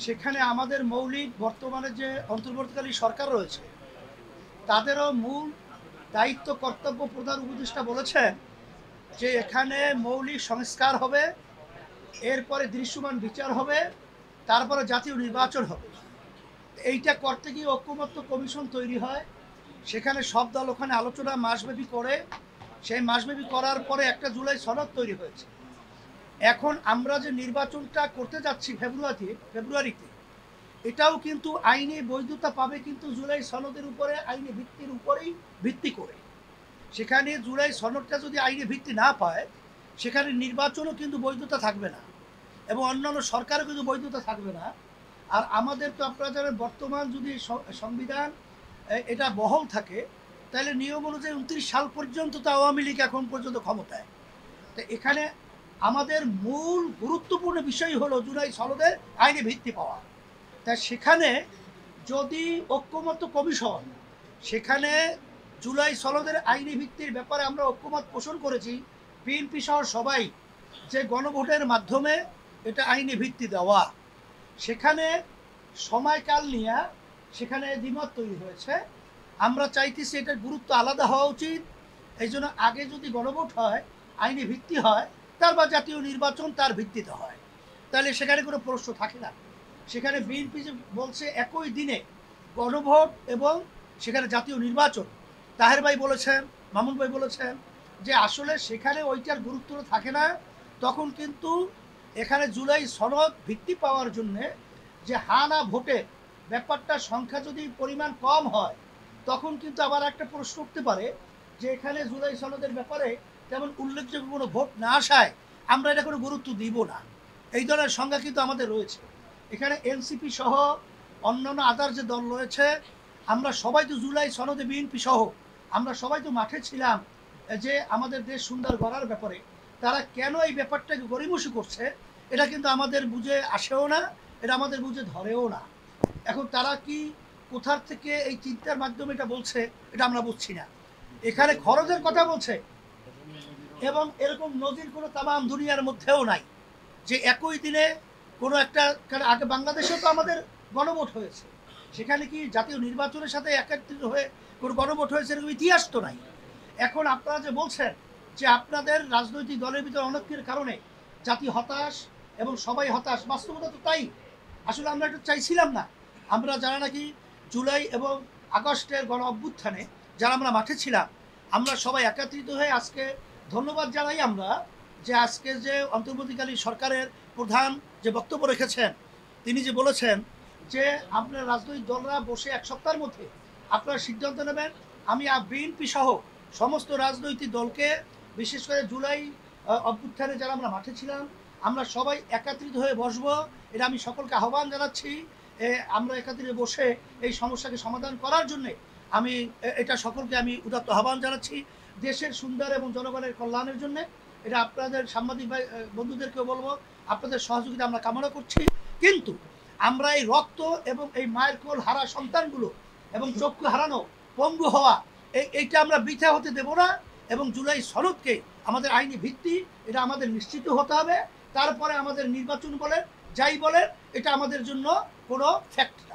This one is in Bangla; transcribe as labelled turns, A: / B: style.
A: সেখানে আমাদের মৌলিক বর্তমানে যে অন্তর্বর্তীকালী সরকার রয়েছে তাদেরও মূল দায়িত্ব কর্তব্য প্রধান উপদেষ্টা বলেছেন যে এখানে মৌলিক সংস্কার হবে, এরপরে দৃশ্যমান বিচার হবে, তারপরে জাতীয় নির্বাচন হবে। এইটা করতে গিয়ে ঐক্যমত্য কমিশন তৈরি হয়, সেখানে সব দল ওখানে আলোচনা মাসব্যাপী করে, সেই মাসব্যাপী করার পরে একটা জুলাই সনদ তৈরি হয়েছে। এখন আমরা যে নির্বাচনটা করতে যাচ্ছি ফেব্রুয়ারিতে, এটাও কিন্তু আইনি বৈধতা পাবে কিন্তু জুলাই সনদের উপরে, আইনি ভিত্তির উপরেই ভিত্তি করে। সেখানে জুলাই সনদটা যদি আইনি ভিত্তি না পায়, সেখানে নির্বাচনও কিন্তু বৈধতা থাকবে না এবং অন্যান্য সরকারও কিন্তু বৈধতা থাকবে না। আর আমাদের তো আপনারা জানেন, বর্তমান যদি সংবিধান এটা বহাল থাকে, তাহলে নিয়ম অনুযায়ী 29 সাল পর্যন্ত তো আওয়ামী লীগ এখন পর্যন্ত ক্ষমতায়। তো এখানে আমাদের মূল গুরুত্বপূর্ণ বিষয় হলো জুলাই সনদের আইনি ভিত্তি পাওয়া। তাই সেখানে যদি ঐক্যমত্য কমিশন, সেখানে জুলাই সনদের আইনি ভিত্তির ব্যাপারে আমরা ঐক্যমত পোষণ করেছি বিএনপি সহ সবাই, যে গণভোটের মাধ্যমে এটা আইনি ভিত্তি দেওয়া, সেখানে সময়কাল নিয়ে সেখানে দ্বিমত তৈরি হয়েছে। আমরা চাইতেছি এটার গুরুত্ব আলাদা হওয়া উচিত। এই জন্য আগে যদি গণভোট হয়, আইনি ভিত্তি হয়, তারপর জাতীয় নির্বাচন তার ভিত্তিতে হয়, তাহলে সেখানে কোনো প্রশ্ন থাকে না। সেখানে বিএনপি যে বলছে একই দিনে গণভোট এবং সেখানে জাতীয় নির্বাচন, তাহের ভাই বলেছেন, মামুন ভাই বলেছেন যে আসলে সেখানে ওইটার গুরুত্ব থাকে না। তখন কিন্তু এখানে জুলাই সনদ ভিত্তি পাওয়ার জন্যে যে হানা ভোটে ব্যাপারটা সংখ্যা যদি পরিমাণ কম হয়, তখন কিন্তু আবার একটা প্রশ্ন উঠতে পারে যে এখানে জুলাই সনদের ব্যাপারে তেমন উল্লেখযোগ্য কোনো ভোট না আসায় আমরা এটা কোনো গুরুত্ব দিব না। এই ধরনের সংজ্ঞা কিন্তু আমাদের রয়েছে। এখানে এনসিপি সহ অন্যান্য আদার যে দল রয়েছে, আমরা সবাই তো জুলাই সনদে, বিএনপি সহ আমরা সবাই তো মাঠে ছিলাম যে আমাদের দেশ সুন্দর গড়ার ব্যাপারে। তারা কেন এই ব্যাপারটাকে গড়িমসি করছে, এটা কিন্তু আমাদের বুঝে আসেও না, এটা আমাদের বুঝে ধরেও না। এখন তারা কি কোথার থেকে এই চিন্তার মাধ্যমে এটা বলছে, এটা আমরা বুঝছি না। এখানে খরচের কথা বলছে এবং এরকম নজির কোনো তামাম দুনিয়ার মধ্যেও নাই যে একই দিনে কোনো একটা, কারণ আগে বাংলাদেশেও তো আমাদের গণভোট হয়েছে, সেখানে কি জাতীয় নির্বাচনের সাথে একত্রিত হয়ে কোনো গণভোট হয়েছে এরকম ইতিহাস তো নাই। এখন আপনারা যে বলছেন যে আপনাদের রাজনৈতিক দলের ভিতরে অনৈক্যের কারণে জাতি হতাশ এবং সবাই হতাশ, বাস্তবতা তো তাই। আসলে আমরা এটা চাইছিলাম না। আমরা যারা নাকি জুলাই এবং আগস্টের গণ অভ্যুত্থানে যারা আমরা মাঠে ছিলাম, আমরা সবাই একত্রিত হয়ে আজকে ধন্যবাদ জানাই আমরা যে আজকে যে অন্তর্বর্তীকালীন সরকারের প্রধান যে বক্তব্য রেখেছেন, তিনি যে বলেছেন যে আপনার রাজনৈতিক দলরা বসে এক সপ্তাহের মধ্যে আপনারা সিদ্ধান্ত নেবেন। আমি বিএনপি সহ সমস্ত রাজনৈতিক দলকে, বিশেষ করে জুলাই অভ্যুত্থানে যারা আমরা মাঠে ছিলাম, আমরা সবাই একত্রিত হয়ে বসবো। এটা আমি সকলকে আহ্বান জানাচ্ছি। আমরা একত্রিত বসে এই সমস্যাকে সমাধান করার জন্যে আমি এটা সকলকে আমি উদাত্ত আহ্বান জানাচ্ছি, দেশের সুন্দর এবং জনগণের কল্যাণের জন্যে। এটা আপনাদের সাংবাদিক ভাই বন্ধুদেরকেও বলবো, আপনাদের সহযোগিতা আমরা কামনা করছি। কিন্তু আমরা এই রক্ত এবং এই মায়ের কোল হারা সন্তানগুলো এবং চক্ষু হারানো, পঙ্গু হওয়া, এইটা আমরা বৃথা হতে দেব না। এবং জুলাই সনদকে আমাদের আইনি ভিত্তি, এটা আমাদের নিশ্চিত হতে হবে। তারপরে আমাদের নির্বাচন বলেন, যাই বলেন, এটা আমাদের জন্য কোনো ফ্যাক্ট না।